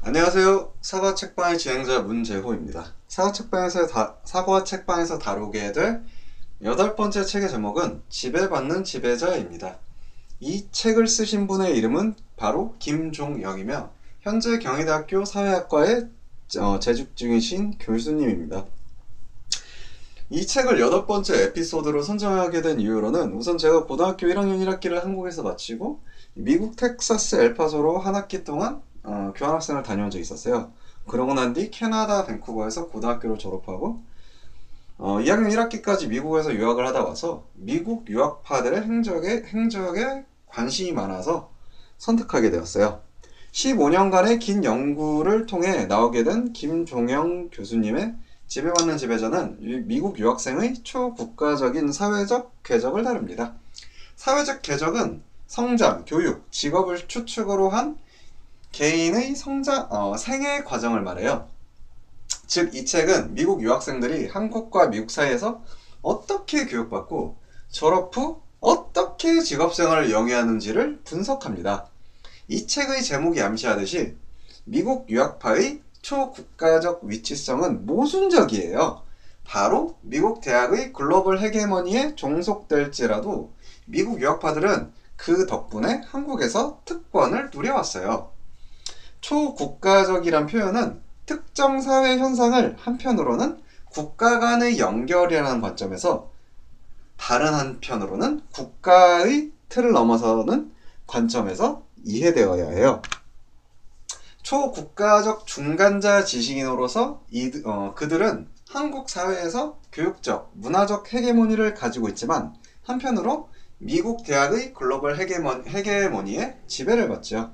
안녕하세요. 사과책방의 진행자 문재호입니다. 사과책방에서 다루게 될 8번째 책의 제목은 지배받는 지배자입니다. 이 책을 쓰신 분의 이름은 바로 김종영이며 현재 경희대학교 사회학과에 재직 중이신 교수님입니다. 이 책을 8번째 에피소드로 선정하게 된 이유로는 우선 제가 고등학교 1학년 1학기를 한국에서 마치고 미국 텍사스 엘파소로 한 학기 동안 교환학생을 다녀온 적이 있었어요. 그러고 난 뒤 캐나다 밴쿠버에서 고등학교를 졸업하고 2학년 1학기까지 미국에서 유학을 하다 와서 미국 유학파들의 행적에 관심이 많아서 선택하게 되었어요. 15년간의 긴 연구를 통해 나오게 된 김종영 교수님의 지배받는 지배자는 미국 유학생의 초국가적인 사회적 궤적을 다룹니다. 사회적 궤적은 성장, 교육, 직업을 추측으로 한 개인의 생애 과정을 말해요. 즉, 이 책은 미국 유학생들이 한국과 미국 사이에서 어떻게 교육받고 졸업 후 어떻게 직업생활을 영위하는지를 분석합니다. 이 책의 제목이 암시하듯이 미국 유학파의 초국가적 위치성은 모순적이에요. 바로 미국 대학의 글로벌 헤게모니에 종속될지라도 미국 유학파들은 그 덕분에 한국에서 특권을 누려왔어요. 초국가적이란 표현은 특정 사회 현상을 한편으로는 국가 간의 연결이라는 관점에서 다른 한편으로는 국가의 틀을 넘어서는 관점에서 이해되어야 해요. 초국가적 중간자 지식인으로서 그들은 한국 사회에서 교육적, 문화적 헤게모니를 가지고 있지만 한편으로 미국 대학의 글로벌 헤게모니에 지배를 받죠.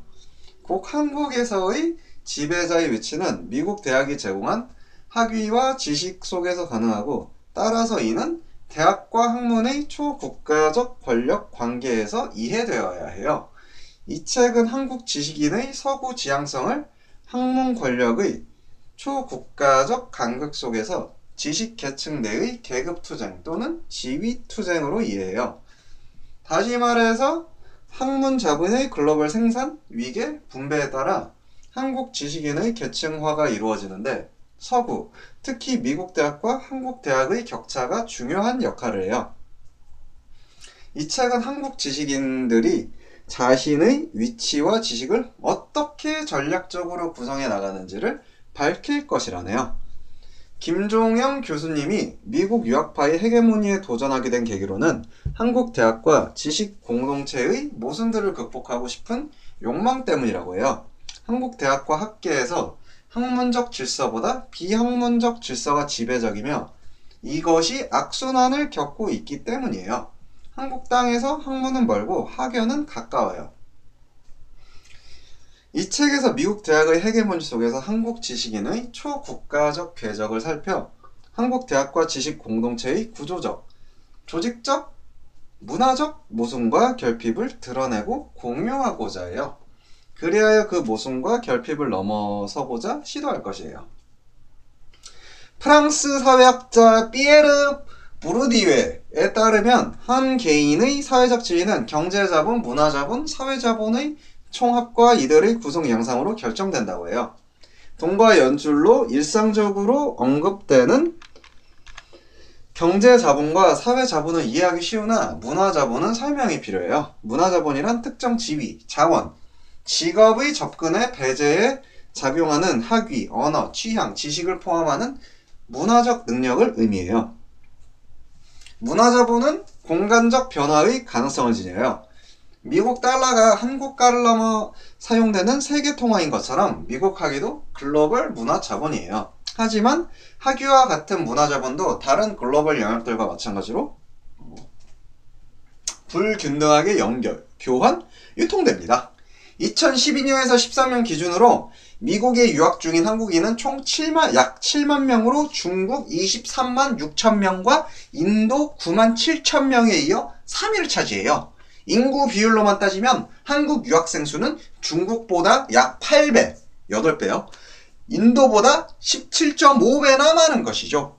곧 한국에서의 지배자의 위치는 미국 대학이 제공한 학위와 지식 속에서 가능하고 따라서 이는 대학과 학문의 초국가적 권력 관계에서 이해되어야 해요. 이 책은 한국 지식인의 서구 지향성을 학문 권력의 초국가적 간극 속에서 지식 계층 내의 계급투쟁 또는 지위투쟁으로 이해해요. 다시 말해서 학문 자본의 글로벌 생산, 위계, 분배에 따라 한국 지식인의 계층화가 이루어지는데 서구, 특히 미국 대학과 한국 대학의 격차가 중요한 역할을 해요. 이 책은 한국 지식인들이 자신의 위치와 지식을 어떻게 전략적으로 구성해 나가는지를 밝힐 것이라네요. 김종영 교수님이 미국 유학파의 헤게모니에 도전하게 된 계기로는 한국 대학과 지식 공동체의 모순들을 극복하고 싶은 욕망 때문이라고 해요. 한국 대학과 학계에서 학문적 질서보다 비학문적 질서가 지배적이며 이것이 악순환을 겪고 있기 때문이에요. 한국 땅에서 학문은 멀고 학연은 가까워요. 이 책에서 미국 대학의 헤게모니 속에서 한국 지식인의 초국가적 궤적을 살펴 한국 대학과 지식 공동체의 구조적, 조직적, 문화적 모순과 결핍을 드러내고 공유하고자 해요. 그리하여 그 모순과 결핍을 넘어서고자 시도할 것이에요. 프랑스 사회학자 피에르 부르디웨에 따르면 한 개인의 사회적 지위는 경제자본, 문화자본, 사회자본의 총합과 이들의 구성 양상으로 결정된다고 해요. 동과 연줄로 일상적으로 언급되는 경제자본과 사회자본은 이해하기 쉬우나 문화자본은 설명이 필요해요. 문화자본이란 특정 지위, 자원, 직업의 접근에 배제에 작용하는 학위, 언어, 취향, 지식을 포함하는 문화적 능력을 의미해요. 문화자본은 공간적 변화의 가능성을 지녀요. 미국 달러가 한국가를 넘어 사용되는 세계통화인 것처럼 미국 학위도 글로벌 문화자본이에요. 하지만 학위와 같은 문화자본도 다른 글로벌 영역들과 마찬가지로 불균등하게 연결, 교환, 유통됩니다. 2012년에서 13년 기준으로 미국에 유학 중인 한국인은 총 약 7만 명으로 중국 23만 6천 명과 인도 9만 7천 명에 이어 3위를 차지해요. 인구 비율로만 따지면 한국 유학생 수는 중국보다 약 8배, 8배요. 인도보다 17.5배나 많은 것이죠.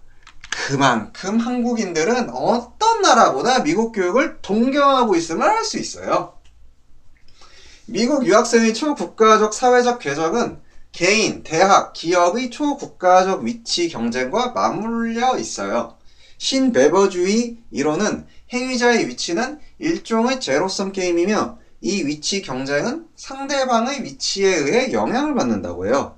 그만큼 한국인들은 어떤 나라보다 미국 교육을 동경하고 있음을 알 수 있어요. 미국 유학생의 초국가적 사회적 궤적은 개인, 대학, 기업의 초국가적 위치 경쟁과 맞물려 있어요. 신베버주의 이론은 행위자의 위치는 일종의 제로섬 게임이며 이 위치 경쟁은 상대방의 위치에 의해 영향을 받는다고 해요.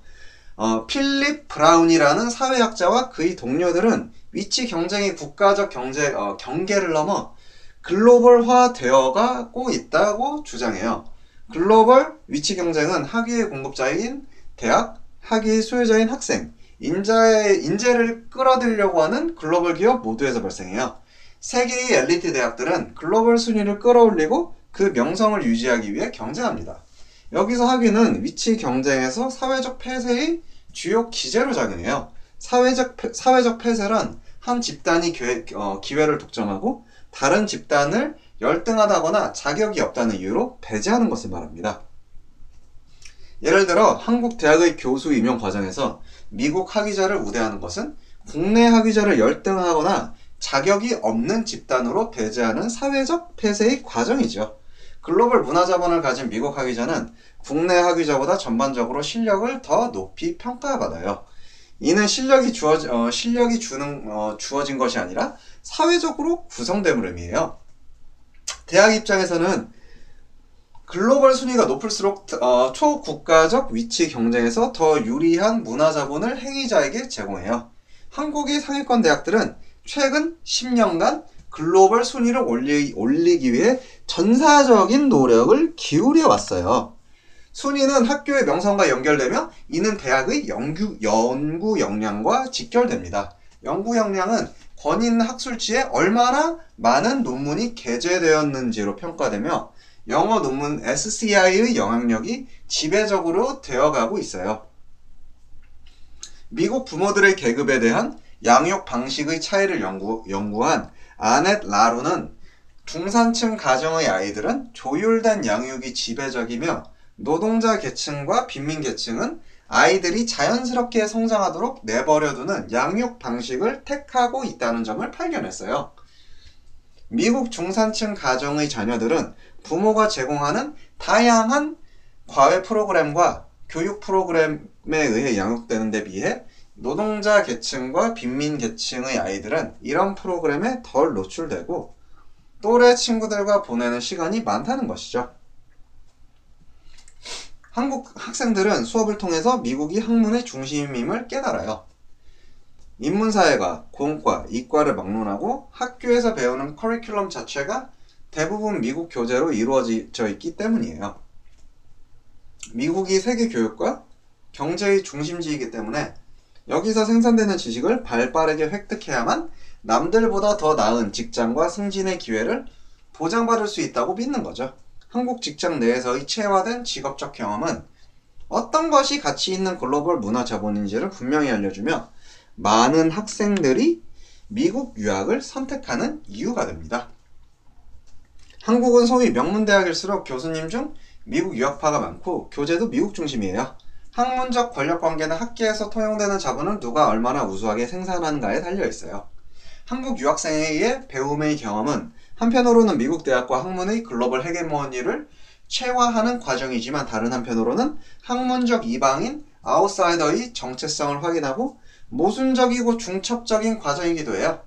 필립 브라운이라는 사회학자와 그의 동료들은 위치 경쟁이 국가적 경계를 넘어 글로벌화 되어가고 있다고 주장해요. 글로벌 위치 경쟁은 학위의 공급자인 대학, 학위 수요자인 학생, 인재를 끌어들이려고 하는 글로벌 기업 모두에서 발생해요. 세계의 엘리트 대학들은 글로벌 순위를 끌어올리고 그 명성을 유지하기 위해 경쟁합니다. 여기서 학위는 위치 경쟁에서 사회적 폐쇄의 주요 기제로 작용해요. 사회적 폐쇄란 한 집단이 기회를 독점하고 다른 집단을 열등하다거나 자격이 없다는 이유로 배제하는 것을 말합니다. 예를 들어 한국 대학의 교수 임용 과정에서 미국 학위자를 우대하는 것은 국내 학위자를 열등하거나 자격이 없는 집단으로 배제하는 사회적 폐쇄의 과정이죠. 글로벌 문화자본을 가진 미국 학위자는 국내 학위자보다 전반적으로 실력을 더 높이 평가받아요. 이는 실력이 주어진 것이 아니라 사회적으로 구성됨을 의미해요. 대학 입장에서는 글로벌 순위가 높을수록 초국가적 위치 경쟁에서 더 유리한 문화자본을 행위자에게 제공해요. 한국의 상위권 대학들은 최근 10년간 글로벌 순위를 올리기 위해 전사적인 노력을 기울여 왔어요. 순위는 학교의 명성과 연결되며 이는 대학의 연구 역량과 직결됩니다. 연구 역량은 권위 있는 학술지에 얼마나 많은 논문이 게재되었는지로 평가되며 영어 논문 SCI의 영향력이 지배적으로 되어가고 있어요. 미국 부모들의 계급에 대한 양육 방식의 차이를 연구한 아넷 라루는 중산층 가정의 아이들은 조율된 양육이 지배적이며 노동자 계층과 빈민 계층은 아이들이 자연스럽게 성장하도록 내버려두는 양육 방식을 택하고 있다는 점을 발견했어요. 미국 중산층 가정의 자녀들은 부모가 제공하는 다양한 과외 프로그램과 교육 프로그램에 의해 양육되는 데 비해 노동자 계층과 빈민 계층의 아이들은 이런 프로그램에 덜 노출되고 또래 친구들과 보내는 시간이 많다는 것이죠. 한국 학생들은 수업을 통해서 미국이 학문의 중심임을 깨달아요. 인문사회가, 공과, 이과를 막론하고 학교에서 배우는 커리큘럼 자체가 대부분 미국 교재로 이루어져 있기 때문이에요. 미국이 세계 교육과 경제의 중심지이기 때문에 여기서 생산되는 지식을 발빠르게 획득해야만 남들보다 더 나은 직장과 승진의 기회를 보장받을 수 있다고 믿는 거죠. 한국 직장 내에서의 체화된 직업적 경험은 어떤 것이 가치 있는 글로벌 문화 자본인지를 분명히 알려주며 많은 학생들이 미국 유학을 선택하는 이유가 됩니다. 한국은 소위 명문대학일수록 교수님 중 미국 유학파가 많고 교재도 미국 중심이에요. 학문적 권력관계나 학계에서 통용되는 자본은 누가 얼마나 우수하게 생산하는가에 달려있어요. 한국 유학생의 배움의 경험은 한편으로는 미국 대학과 학문의 글로벌 헤게모니를 체화하는 과정이지만 다른 한편으로는 학문적 이방인 아웃사이더의 정체성을 확인하고 모순적이고 중첩적인 과정이기도 해요.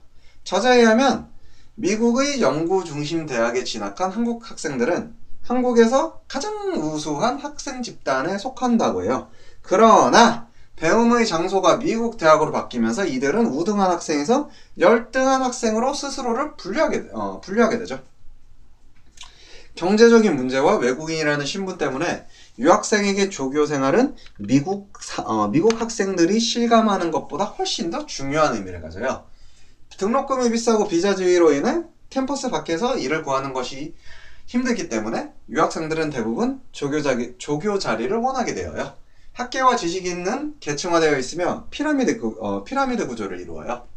저자에 의하면 미국의 연구 중심 대학에 진학한 한국 학생들은 한국에서 가장 우수한 학생 집단에 속한다고 해요. 그러나 배움의 장소가 미국 대학으로 바뀌면서 이들은 우등한 학생에서 열등한 학생으로 스스로를 분류하게 되죠. 경제적인 문제와 외국인이라는 신분 때문에 유학생에게 조교 생활은 미국 학생들이 실감하는 것보다 훨씬 더 중요한 의미를 가져요. 등록금이 비싸고 비자 지위로 인해 캠퍼스 밖에서 일을 구하는 것이 힘들기 때문에 유학생들은 대부분 조교 자리를 원하게 되어요. 학계와 지식이 있는 계층화되어 있으며 피라미드 구조를 이루어요.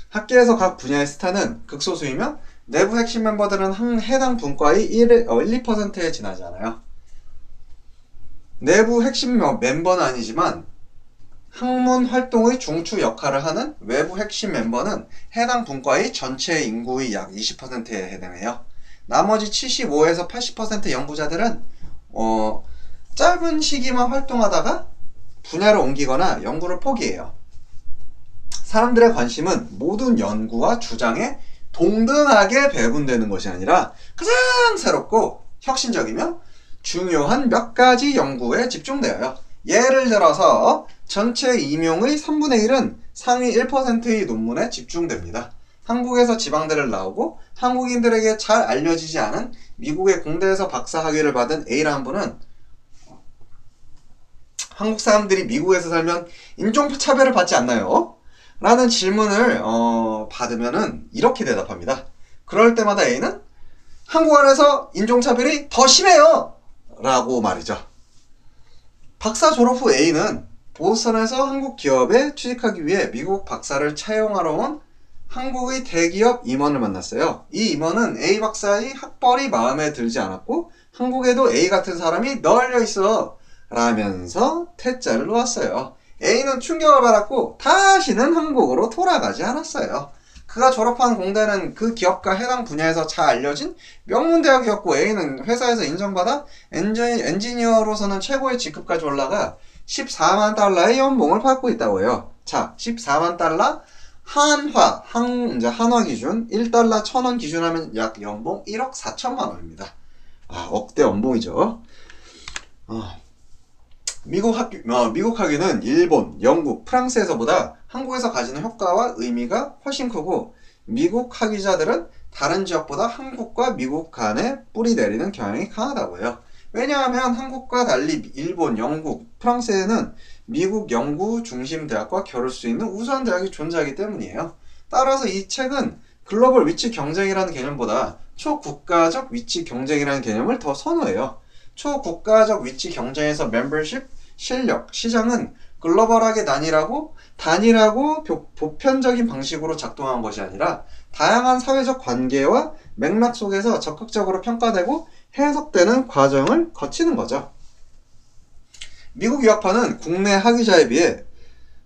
학계에서 각 분야의 스타는 극소수이며 내부 핵심 멤버들은 해당 분과의 1~2%에 지나지 않아요. 내부 핵심 멤버는 아니지만 학문 활동의 중추 역할을 하는 외부 핵심 멤버는 해당 분과의 전체 인구의 약 20%에 해당해요. 나머지 75에서 80% 연구자들은 짧은 시기만 활동하다가 분야를 옮기거나 연구를 포기해요. 사람들의 관심은 모든 연구와 주장에 동등하게 배분되는 것이 아니라 가장 새롭고 혁신적이며 중요한 몇 가지 연구에 집중되어요. 예를 들어서 전체 임용의 3분의 1은 상위 1%의 논문에 집중됩니다. 한국에서 지방대를 나오고 한국인들에게 잘 알려지지 않은 미국의 공대에서 박사학위를 받은 A라는 분은 한국 사람들이 미국에서 살면 인종차별을 받지 않나요? 라는 질문을 받으면은 이렇게 대답합니다. 그럴 때마다 A는 한국 안에서 인종차별이 더 심해요! 라고 말이죠. 박사 졸업 후 A는 보스턴에서 한국 기업에 취직하기 위해 미국 박사를 채용하러 온 한국의 대기업 임원을 만났어요. 이 임원은 A 박사의 학벌이 마음에 들지 않았고 한국에도 A 같은 사람이 널려 있어 라면서 퇴짜를 놓았어요. A는 충격을 받았고 다시는 한국으로 돌아가지 않았어요. 그가 졸업한 공대는 그 기업과 해당 분야에서 잘 알려진 명문대학이었고 A는 회사에서 인정받아 엔지니어로서는 최고의 직급까지 올라가 14만 달러의 연봉을 받고 있다고 해요. 자, 14만 달러 한화 기준 1달러 1,000원 기준하면 약 연봉 1억 4천만 원입니다. 억대 연봉이죠. 미국 학위는 일본, 영국, 프랑스에서보다 한국에서 가지는 효과와 의미가 훨씬 크고 미국 학위자들은 다른 지역보다 한국과 미국 간에 뿌리 내리는 경향이 강하다고 해요. 왜냐하면 한국과 달리 일본, 영국, 프랑스에는 미국 연구 중심 대학과 겨룰 수 있는 우수한 대학이 존재하기 때문이에요. 따라서 이 책은 글로벌 위치 경쟁이라는 개념보다 초국가적 위치 경쟁이라는 개념을 더 선호해요. 초국가적 위치 경쟁에서 멤버십, 실력, 시장은 글로벌하게 단일하고 보편적인 방식으로 작동한 것이 아니라 다양한 사회적 관계와 맥락 속에서 적극적으로 평가되고 해석되는 과정을 거치는 거죠. 미국 유학파는 국내 학위자에 비해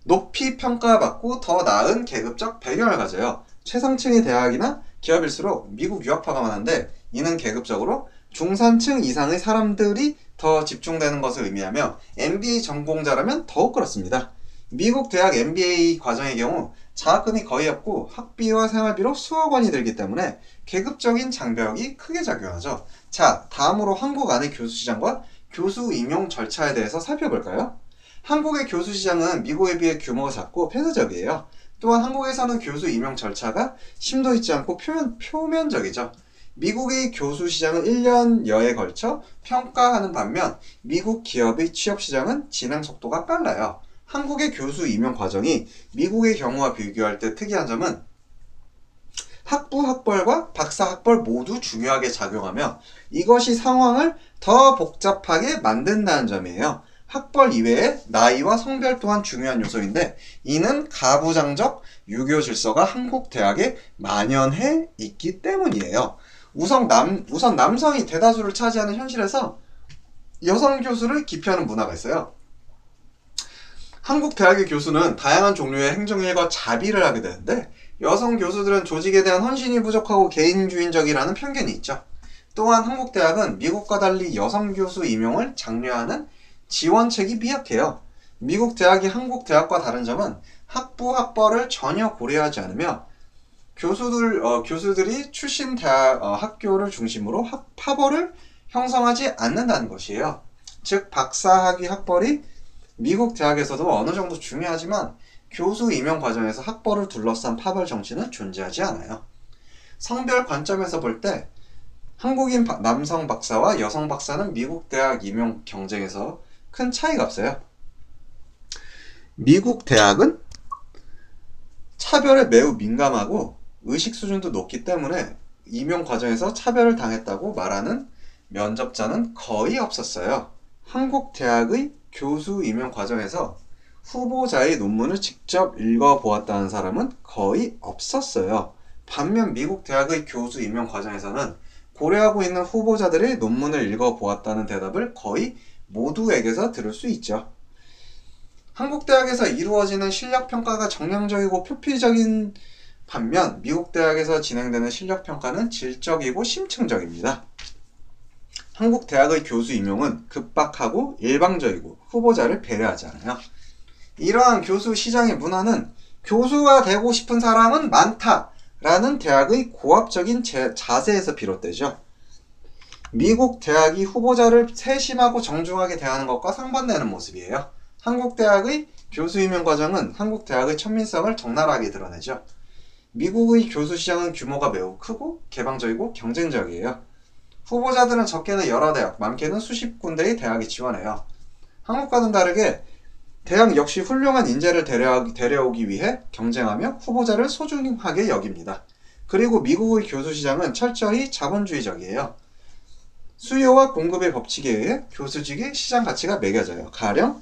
높이 평가받고 더 나은 계급적 배경을 가져요. 최상층의 대학이나 기업일수록 미국 유학파가 많은데 이는 계급적으로 중산층 이상의 사람들이 더 집중되는 것을 의미하며 MBA 전공자라면 더욱 그렇습니다. 미국 대학 MBA 과정의 경우 장학금이 거의 없고 학비와 생활비로 수억 원이 들기 때문에 계급적인 장벽이 크게 작용하죠. 자, 다음으로 한국 안의 교수 시장과 교수 임용 절차에 대해서 살펴볼까요? 한국의 교수 시장은 미국에 비해 규모가 작고 폐쇄적이에요. 또한 한국에서는 교수 임용 절차가 심도 있지 않고 표면적이죠. 미국의 교수 시장은 1년여에 걸쳐 평가하는 반면 미국 기업의 취업 시장은 진행 속도가 빨라요. 한국의 교수 임용 과정이 미국의 경우와 비교할 때 특이한 점은 학부 학벌과 박사 학벌 모두 중요하게 작용하며 이것이 상황을 더 복잡하게 만든다는 점이에요. 학벌 이외에 나이와 성별 또한 중요한 요소인데 이는 가부장적 유교 질서가 한국 대학에 만연해 있기 때문이에요. 우선 남성이 대다수를 차지하는 현실에서 여성 교수를 기피하는 문화가 있어요. 한국 대학의 교수는 다양한 종류의 행정일과 자비를 하게 되는데 여성 교수들은 조직에 대한 헌신이 부족하고 개인주의적이라는 편견이 있죠. 또한 한국 대학은 미국과 달리 여성 교수 임용을 장려하는 지원책이 미약해요. 미국 대학이 한국 대학과 다른 점은 학부 학벌을 전혀 고려하지 않으며 교수들이 출신 대학 학교를 중심으로 파벌을 형성하지 않는다는 것이에요. 즉 박사학위 학벌이 미국 대학에서도 어느 정도 중요하지만 교수 임용 과정에서 학벌을 둘러싼 파벌 정치는 존재하지 않아요. 성별 관점에서 볼 때 한국인 남성 박사와 여성 박사는 미국 대학 임용 경쟁에서 큰 차이가 없어요. 미국 대학은 차별에 매우 민감하고 의식 수준도 높기 때문에 임용 과정에서 차별을 당했다고 말하는 면접자는 거의 없었어요. 한국 대학의 교수 임용 과정에서 후보자의 논문을 직접 읽어보았다는 사람은 거의 없었어요. 반면 미국 대학의 교수 임용 과정에서는 고려하고 있는 후보자들의 논문을 읽어보았다는 대답을 거의 모두에게서 들을 수 있죠. 한국 대학에서 이루어지는 실력 평가가 정량적이고 표피적인 반면 미국 대학에서 진행되는 실력 평가는 질적이고 심층적입니다. 한국 대학의 교수 임용은 급박하고 일방적이고 후보자를 배려하지 않아요. 이러한 교수 시장의 문화는 교수가 되고 싶은 사람은 많다라는 대학의 고압적인 자세에서 비롯되죠. 미국 대학이 후보자를 세심하고 정중하게 대하는 것과 상반되는 모습이에요. 한국 대학의 교수 임용 과정은 한국 대학의 천민성을 적나라하게 드러내죠. 미국의 교수 시장은 규모가 매우 크고 개방적이고 경쟁적이에요. 후보자들은 적게는 여러 대학, 많게는 수십 군데의 대학에 지원해요. 한국과는 다르게 대학 역시 훌륭한 인재를 데려오기 위해 경쟁하며 후보자를 소중하게 여깁니다. 그리고 미국의 교수 시장은 철저히 자본주의적이에요. 수요와 공급의 법칙에 의해 교수직의 시장 가치가 매겨져요. 가령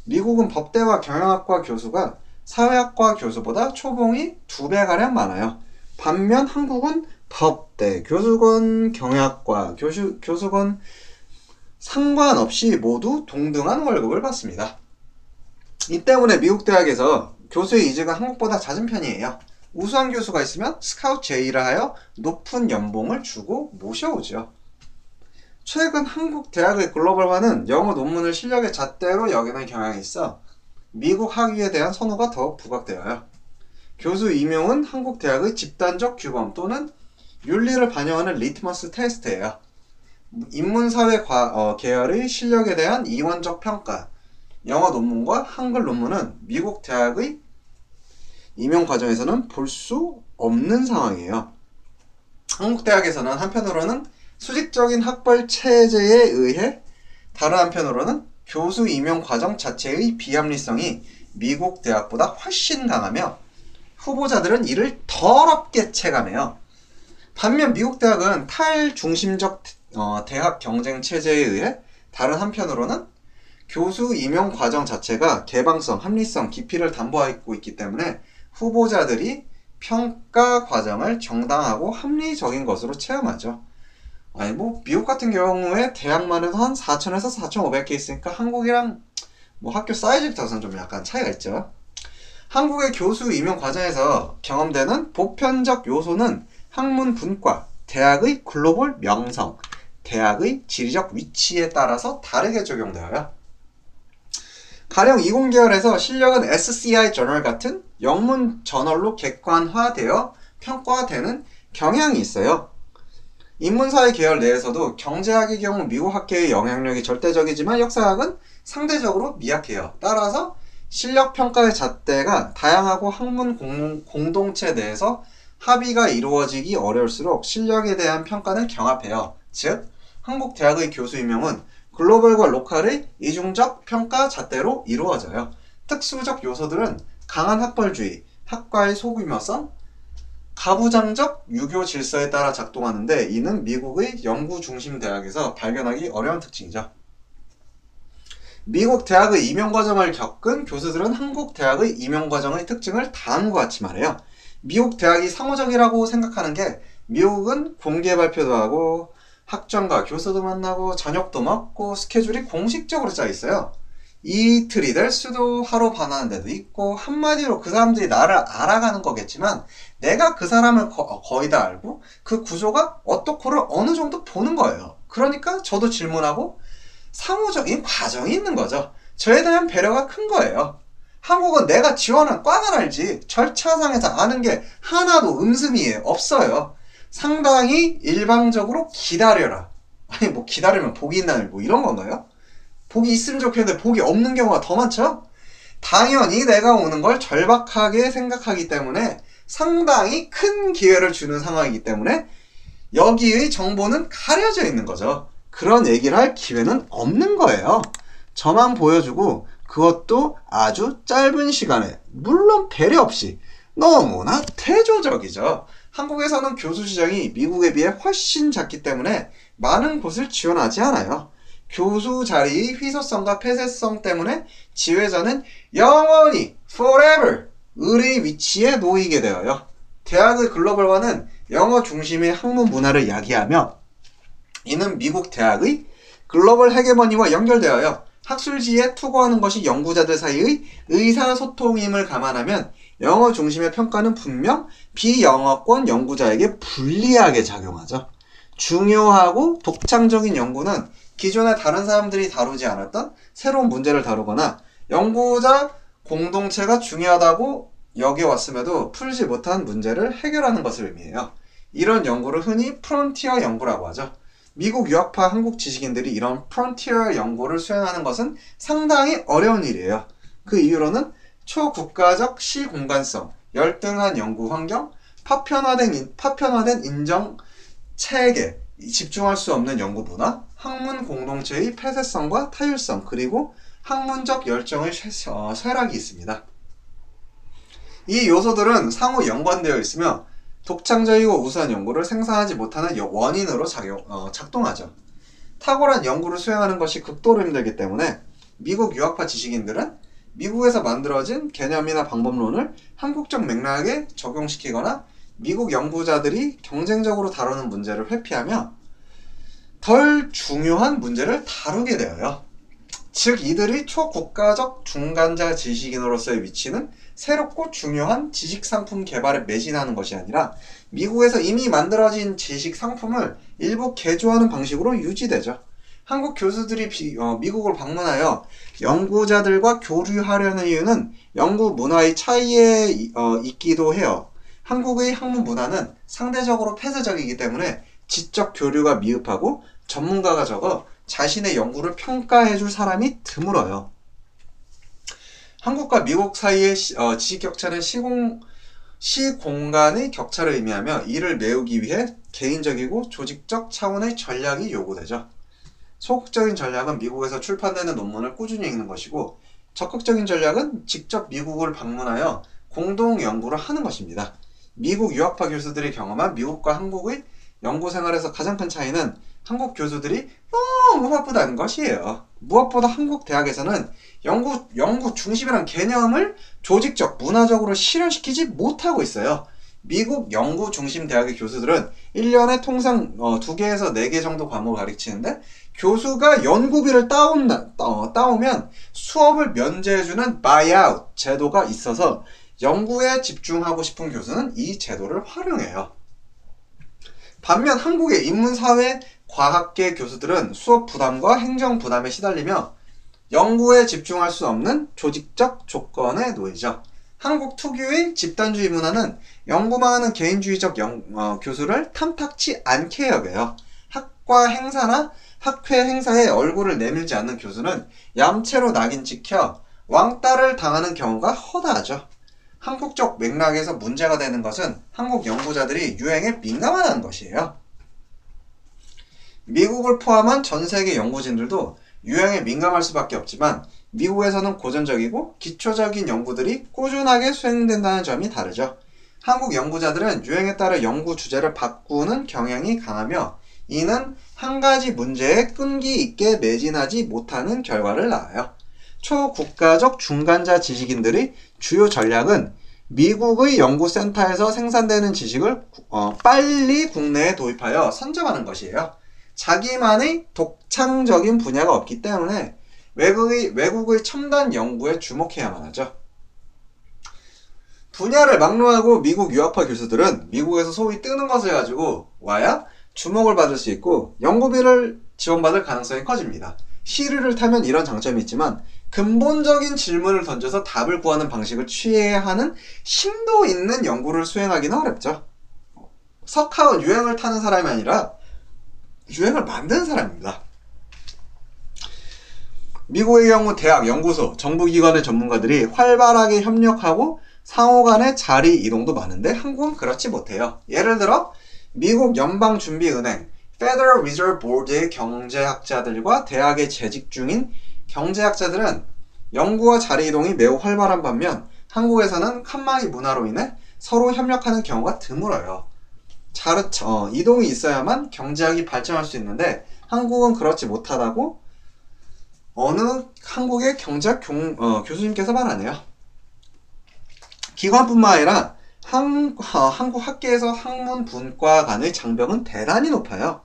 미국은 법대와 경영학과 교수가 사회학과 교수보다 초봉이 2배가량 많아요. 반면 한국은 법대, 교수건, 경영학과, 교수건 상관없이 모두 동등한 월급을 받습니다. 이 때문에 미국 대학에서 교수의 이직은 한국보다 잦은 편이에요. 우수한 교수가 있으면 스카우트 제의를 하여 높은 연봉을 주고 모셔오죠. 최근 한국 대학의 글로벌화는 영어 논문을 실력의 잣대로 여기는 경향이 있어 미국 학위에 대한 선호가 더 부각되어요. 교수 임용은 한국 대학의 집단적 규범 또는 윤리를 반영하는 리트머스 테스트예요. 인문사회 계열의 실력에 대한 이원적 평가, 영어 논문과 한글 논문은 미국 대학의 임용 과정에서는 볼 수 없는 상황이에요. 한국 대학에서는 한편으로는 수직적인 학벌 체제에 의해 다른 한편으로는 교수 임용 과정 자체의 비합리성이 미국 대학보다 훨씬 강하며 후보자들은 이를 더럽게 체감해요. 반면 미국 대학은 탈중심적 대학 경쟁 체제에 의해 다른 한편으로는 교수 임용 과정 자체가 개방성, 합리성, 깊이를 담보하고 있기 때문에 후보자들이 평가 과정을 정당하고 합리적인 것으로 체험하죠. 아니 미국 같은 경우에 대학만 해도 한 4,000에서 4,500개 있으니까 한국이랑 학교 사이즈부터는 좀 약간 차이가 있죠. 한국의 교수 임용 과정에서 경험되는 보편적 요소는 학문 분과, 대학의 글로벌 명성, 대학의 지리적 위치에 따라서 다르게 적용되어요. 가령 이공계열에서 실력은 SCI 저널 같은 영문 저널로 객관화되어 평가되는 경향이 있어요. 인문사회 계열 내에서도 경제학의 경우 미국 학계의 영향력이 절대적이지만 역사학은 상대적으로 미약해요. 따라서 실력 평가의 잣대가 다양하고 학문 공동체 내에서 합의가 이루어지기 어려울수록 실력에 대한 평가는 경합해요. 즉, 한국 대학의 교수 임용은 글로벌과 로컬의 이중적 평가 잣대로 이루어져요. 특수적 요소들은 강한 학벌주의, 학과의 소규모성, 가부장적 유교 질서에 따라 작동하는데 이는 미국의 연구 중심 대학에서 발견하기 어려운 특징이죠. 미국 대학의 임용 과정을 겪은 교수들은 한국 대학의 임용 과정의 특징을 다음과 같이 말해요. 미국 대학이 상호적이라고 생각하는 게 미국은 공개 발표도 하고 학장과 교수도 만나고 저녁도 먹고 스케줄이 공식적으로 짜 있어요. 이틀이 될 수도 하루 반 하는 데도 있고 한마디로 그 사람들이 나를 알아가는 거겠지만 내가 그 사람을 거의 다 알고 그 구조가 어떻고를 어느 정도 보는 거예요. 그러니까 저도 질문하고 상호적인 과정이 있는 거죠. 저에 대한 배려가 큰 거예요. 한국은 내가 지원한 과만 알지 절차상에서 아는 게 하나도 음습이에요. 없어요. 상당히 일방적으로 기다려라. 아니 기다리면 복이 있나요? 이런 건가요? 복이 있으면 좋겠는데 복이 없는 경우가 더 많죠? 당연히 내가 오는 걸 절박하게 생각하기 때문에 상당히 큰 기회를 주는 상황이기 때문에 여기의 정보는 가려져 있는 거죠. 그런 얘기를 할 기회는 없는 거예요. 저만 보여주고 그것도 아주 짧은 시간에 물론 배려 없이 너무나 태조적이죠. 한국에서는 교수 시장이 미국에 비해 훨씬 작기 때문에 많은 곳을 지원하지 않아요. 교수 자리의 희소성과 폐쇄성 때문에 지회자는 영원히 forever 을의 위치에 놓이게 되어요. 대학의 글로벌화는 영어 중심의 학문 문화를 야기하며 이는 미국 대학의 글로벌 헤게모니와 연결되어요. 학술지에 투고하는 것이 연구자들 사이의 의사소통임을 감안하면 영어 중심의 평가는 분명 비영어권 연구자에게 불리하게 작용하죠. 중요하고 독창적인 연구는 기존에 다른 사람들이 다루지 않았던 새로운 문제를 다루거나 연구자 공동체가 중요하다고 여겨왔음에도 풀지 못한 문제를 해결하는 것을 의미해요. 이런 연구를 흔히 프론티어 연구라고 하죠. 미국 유학파 한국 지식인들이 이런 프론티어 연구를 수행하는 것은 상당히 어려운 일이에요. 그 이유로는 초국가적 시공간성, 열등한 연구 환경, 파편화된 인정 체계, 집중할 수 없는 연구 문화, 학문 공동체의 폐쇄성과 타율성, 그리고 학문적 열정의 쇠락이 있습니다. 이 요소들은 상호 연관되어 있으며 독창적이고 우수한 연구를 생산하지 못하는 원인으로 작동하죠. 탁월한 연구를 수행하는 것이 극도로 힘들기 때문에 미국 유학파 지식인들은 미국에서 만들어진 개념이나 방법론을 한국적 맥락에 적용시키거나 미국 연구자들이 경쟁적으로 다루는 문제를 회피하며 덜 중요한 문제를 다루게 되어요. 즉 이들이 초국가적 중간자 지식인으로서의 위치는 새롭고 중요한 지식상품 개발에 매진하는 것이 아니라 미국에서 이미 만들어진 지식상품을 일부 개조하는 방식으로 유지되죠. 한국 교수들이 미국을 방문하여 연구자들과 교류하려는 이유는 연구 문화의 차이에 있기도 해요. 한국의 학문 문화는 상대적으로 폐쇄적이기 때문에 지적 교류가 미흡하고 전문가가 적어 자신의 연구를 평가해줄 사람이 드물어요. 한국과 미국 사이의 지식 격차는 시공간의 격차를 의미하며 이를 메우기 위해 개인적이고 조직적 차원의 전략이 요구되죠. 소극적인 전략은 미국에서 출판되는 논문을 꾸준히 읽는 것이고 적극적인 전략은 직접 미국을 방문하여 공동 연구를 하는 것입니다. 미국 유학파 교수들이 경험한 미국과 한국의 연구 생활에서 가장 큰 차이는 한국 교수들이 너무 바쁘다는 것이에요. 무엇보다 한국 대학에서는 연구 중심이란 개념을 조직적, 문화적으로 실현시키지 못하고 있어요. 미국 연구 중심 대학의 교수들은 1년에 통상 2개에서 4개 정도 과목을 가르치는데 교수가 연구비를 따오면 수업을 면제해주는 buyout 제도가 있어서 연구에 집중하고 싶은 교수는 이 제도를 활용해요. 반면 한국의 인문사회 과학계 교수들은 수업 부담과 행정 부담에 시달리며 연구에 집중할 수 없는 조직적 조건에 놓이죠. 한국 특유의 집단주의 문화는 연구만 하는 개인주의적 교수를 탐탁치 않게 여겨요. 학과 행사나 학회 행사에 얼굴을 내밀지 않는 교수는 얌체로 낙인 찍혀 왕따를 당하는 경우가 허다하죠. 한국적 맥락에서 문제가 되는 것은 한국 연구자들이 유행에 민감하다는 것이에요. 미국을 포함한 전 세계 연구진들도 유행에 민감할 수밖에 없지만 미국에서는 고전적이고 기초적인 연구들이 꾸준하게 수행된다는 점이 다르죠. 한국 연구자들은 유행에 따라 연구 주제를 바꾸는 경향이 강하며 이는 한 가지 문제에 끈기 있게 매진하지 못하는 결과를 낳아요. 초국가적 중간자 지식인들의 주요 전략은 미국의 연구센터에서 생산되는 지식을 빨리 국내에 도입하여 선점하는 것이에요. 자기만의 독창적인 분야가 없기 때문에 외국의 첨단 연구에 주목해야만 하죠. 분야를 막론하고 미국 유학파 교수들은 미국에서 소위 뜨는 것을 가지고 와야 주목을 받을 수 있고 연구비를 지원받을 가능성이 커집니다. 시류를 타면 이런 장점이 있지만 근본적인 질문을 던져서 답을 구하는 방식을 취해야 하는 심도 있는 연구를 수행하기는 어렵죠. 석하은 유행을 타는 사람이 아니라 유행을 만드는 사람입니다. 미국의 경우 대학, 연구소, 정부기관의 전문가들이 활발하게 협력하고 상호 간의 자리 이동도 많은데 한국은 그렇지 못해요. 예를 들어 미국 연방준비은행 Federal Reserve Board의 경제학자들과 대학에 재직 중인 경제학자들은 연구와 자리 이동이 매우 활발한 반면 한국에서는 칸막이 문화로 인해 서로 협력하는 경우가 드물어요. 이동이 있어야만 경제학이 발전할 수 있는데 한국은 그렇지 못하다고 어느 한국의 경제학 교수님께서 말하네요. 기관뿐만 아니라 한국 학계에서 학문 분과 간의 장벽은 대단히 높아요.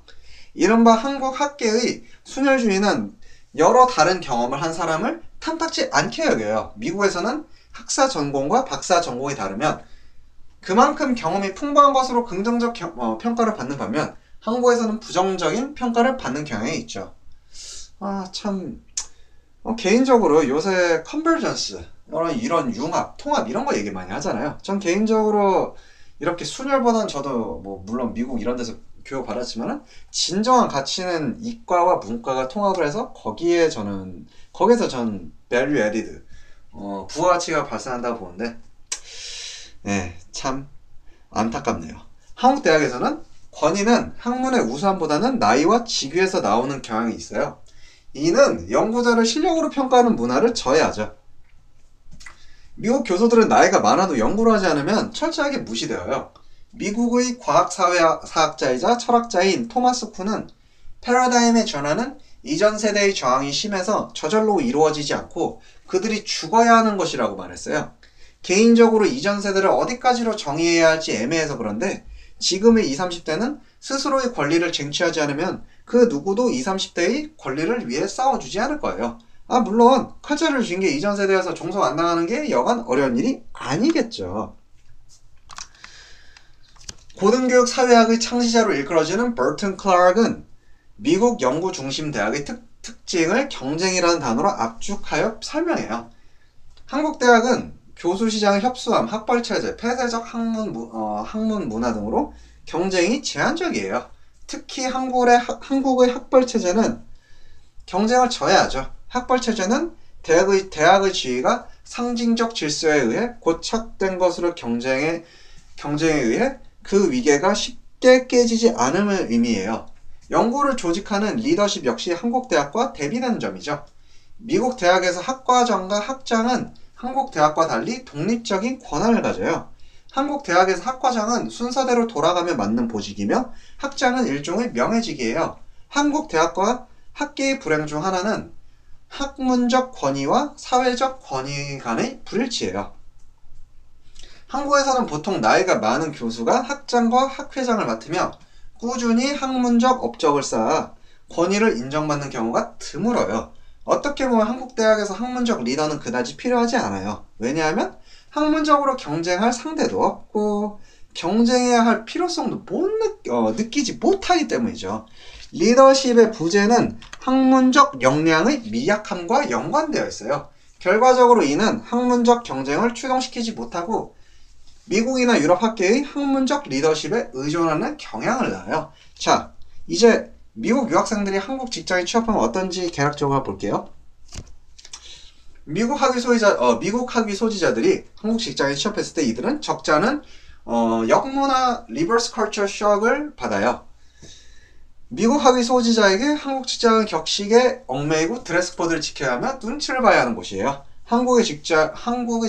이른바 한국 학계의 순혈주의는 여러 다른 경험을 한 사람을 탐탁지 않게 여겨요. 미국에서는 학사 전공과 박사 전공이 다르면 그만큼 경험이 풍부한 것으로 긍정적 평가를 받는 반면 한국에서는 부정적인 평가를 받는 경향이 있죠. 개인적으로 요새 컨버전스, 이런 융합, 통합 이런 거 얘기 많이 하잖아요. 전 개인적으로 이렇게 순혈보다는 저도 뭐 물론 미국 이런 데서 교육 받았지만은 진정한 가치는 이과와 문과가 통합을 해서 거기에서 전 value added, 부가가치가 발생한다고 보는데, 네, 참 안타깝네요. 한국 대학에서는 권위는 학문의 우수함보다는 나이와 직위에서 나오는 경향이 있어요. 이는 연구자를 실력으로 평가하는 문화를 저해하죠. 미국 교수들은 나이가 많아도 연구를 하지 않으면 철저하게 무시되어요. 미국의 과학사회사학자이자 철학자인 토마스 쿤은 패러다임의 전환은 이전 세대의 저항이 심해서 저절로 이루어지지 않고 그들이 죽어야 하는 것이라고 말했어요. 개인적으로 이전 세대를 어디까지로 정의해야 할지 애매해서 그런데 지금의 20, 30대는 스스로의 권리를 쟁취하지 않으면 그 누구도 20, 30대의 권리를 위해 싸워주지 않을 거예요. 물론 칼자를 쥔 게 이전 세대여서 종속 안 당하는 게 여간 어려운 일이 아니겠죠. 고등교육 사회학의 창시자로 일컬어지는 버튼 클라크는 미국 연구 중심 대학의 특징을 경쟁이라는 단어로 압축하여 설명해요. 한국 대학은 교수 시장의 협소함, 학벌 체제, 폐쇄적 학문 문화 등으로 경쟁이 제한적이에요. 특히 한국의 학벌 체제는 경쟁을 저해하죠. 학벌 체제는 대학의 지위가 상징적 질서에 의해 고착된 것으로 경쟁에 의해 그 위계가 쉽게 깨지지 않음을 의미해요. 연구를 조직하는 리더십 역시 한국 대학과 대비되는 점이죠. 미국 대학에서 학과장과 학장은 한국 대학과 달리 독립적인 권한을 가져요. 한국 대학에서 학과장은 순서대로 돌아가며 맡는 보직이며 학장은 일종의 명예직이에요. 한국 대학과 학계의 불행 중 하나는 학문적 권위와 사회적 권위 간의 불일치예요. 한국에서는 보통 나이가 많은 교수가 학장과 학회장을 맡으며 꾸준히 학문적 업적을 쌓아 권위를 인정받는 경우가 드물어요. 어떻게 보면 한국 대학에서 학문적 리더는 그다지 필요하지 않아요. 왜냐하면 학문적으로 경쟁할 상대도 없고 경쟁해야 할 필요성도 느끼지 못하기 때문이죠. 리더십의 부재는 학문적 역량의 미약함과 연관되어 있어요. 결과적으로 이는 학문적 경쟁을 추동시키지 못하고 미국이나 유럽 학계의 학문적 리더십에 의존하는 경향을 낳아요. 자, 이제 미국 유학생들이 한국 직장에 취업하면 어떤지 개략적으로 볼게요. 미국 학위 소지자들이 한국 직장에 취업했을 때 이들은 적잖은 역문화 리버스 컬처 쇼크를 받아요. 미국 학위 소지자에게 한국 직장은 격식에 얽매이고 드레스 코드를 지켜야 하며 눈치를 봐야 하는 곳이에요. 한국의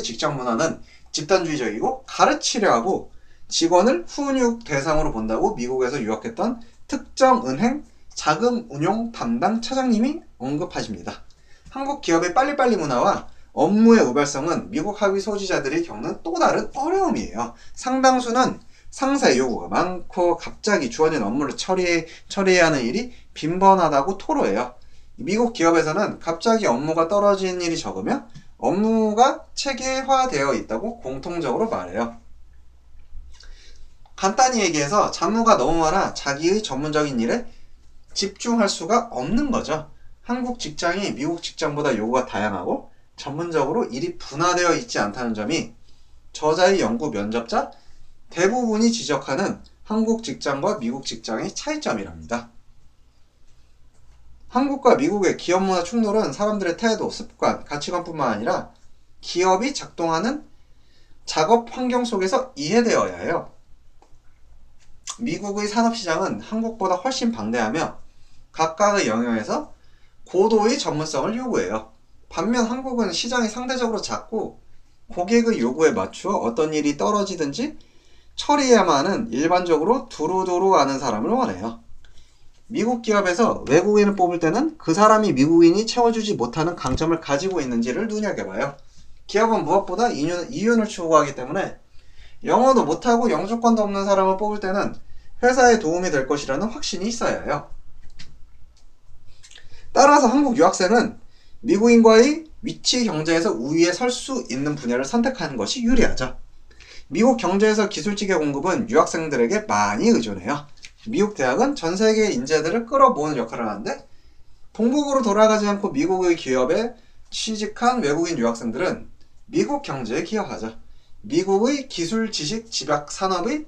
직장 문화는 집단주의적이고 가르치려 하고 직원을 훈육 대상으로 본다고 미국에서 유학했던 특정 은행 자금 운용 담당 차장님이 언급하십니다. 한국 기업의 빨리빨리 문화와 업무의 우발성은 미국 학위 소지자들이 겪는 또 다른 어려움이에요. 상당수는 상사의 요구가 많고 갑자기 주어진 업무를 처리해야 하는 일이 빈번하다고 토로해요. 미국 기업에서는 갑자기 업무가 떨어지는 일이 적으며 업무가 체계화되어 있다고 공통적으로 말해요. 간단히 얘기해서 잡무가 너무 많아 자기의 전문적인 일에 집중할 수가 없는 거죠. 한국 직장이 미국 직장보다 요구가 다양하고 전문적으로 일이 분화되어 있지 않다는 점이 저자의 연구 면접자 대부분이 지적하는 한국 직장과 미국 직장의 차이점이랍니다. 한국과 미국의 기업 문화 충돌은 사람들의 태도, 습관, 가치관뿐만 아니라 기업이 작동하는 작업 환경 속에서 이해되어야 해요. 미국의 산업시장은 한국보다 훨씬 방대하며 각각의 영역에서 고도의 전문성을 요구해요. 반면 한국은 시장이 상대적으로 작고 고객의 요구에 맞추어 어떤 일이 떨어지든지 처리해야만 하는 일반적으로 두루두루 아는 사람을 원해요. 미국 기업에서 외국인을 뽑을 때는 그 사람이 미국인이 채워주지 못하는 강점을 가지고 있는지를 눈여겨봐요. 기업은 무엇보다 이윤을 추구하기 때문에 영어도 못하고 영주권도 없는 사람을 뽑을 때는 회사에 도움이 될 것이라는 확신이 있어야 해요. 따라서 한국 유학생은 미국인과의 위치 경쟁에서 우위에 설 수 있는 분야를 선택하는 것이 유리하죠. 미국 경제에서 기술직의 공급은 유학생들에게 많이 의존해요. 미국 대학은 전 세계 인재들을 끌어모으는 역할을 하는데 본국으로 돌아가지 않고 미국의 기업에 취직한 외국인 유학생들은 미국 경제에 기여하죠. 미국의 기술, 지식, 집약 산업의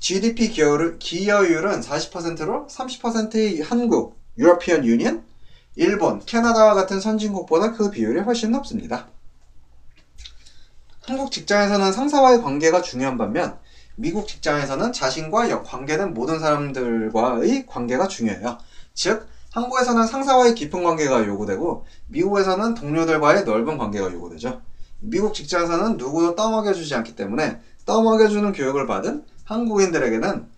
GDP 기여율은 40%로 30%의 한국, 유러피언 유니언, 일본, 캐나다와 같은 선진국보다 그 비율이 훨씬 높습니다. 한국 직장에서는 상사와의 관계가 중요한 반면 미국 직장에서는 자신과 관계된 모든 사람들과의 관계가 중요해요. 즉, 한국에서는 상사와의 깊은 관계가 요구되고 미국에서는 동료들과의 넓은 관계가 요구되죠. 미국 직장에서는 누구도 떠먹여주지 않기 때문에 떠먹여주는 교육을 받은 한국인들에게는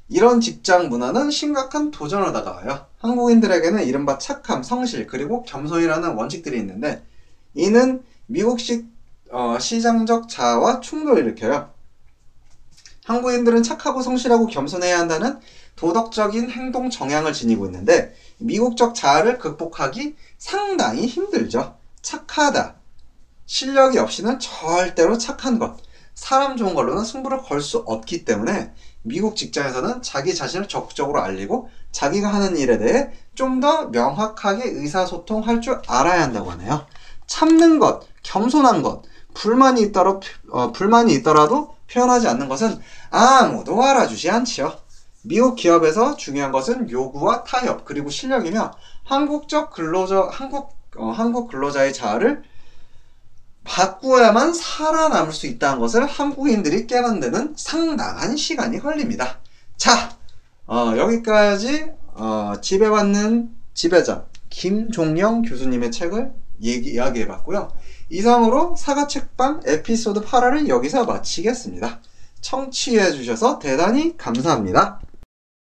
이런 직장 문화는 심각한 도전으로 다가와요. 한국인들에게는 이른바 착함, 성실, 그리고 겸손이라는 원칙들이 있는데 이는 미국식 시장적 자아와 충돌을 일으켜요. 한국인들은 착하고 성실하고 겸손해야 한다는 도덕적인 행동 정향을 지니고 있는데 미국적 자아를 극복하기 상당히 힘들죠. 착하다. 실력이 없이는 절대로 착한 것. 사람 좋은 걸로는 승부를 걸 수 없기 때문에 미국 직장에서는 자기 자신을 적극적으로 알리고 자기가 하는 일에 대해 좀 더 명확하게 의사소통할 줄 알아야 한다고 하네요. 참는 것, 겸손한 것, 불만이 있더라도 표현하지 않는 것은 아무도 알아주지 않지요. 미국 기업에서 중요한 것은 요구와 타협 그리고 실력이며 한국 근로자의 자아를 바꾸어야만 살아남을 수 있다는 것을 한국인들이 깨닫는 데는 상당한 시간이 걸립니다. 자, 여기까지 지배받는 지배자 김종영 교수님의 책을 이야기해봤고요. 이상으로 사과책방 에피소드 8화를 여기서 마치겠습니다. 청취해주셔서 대단히 감사합니다.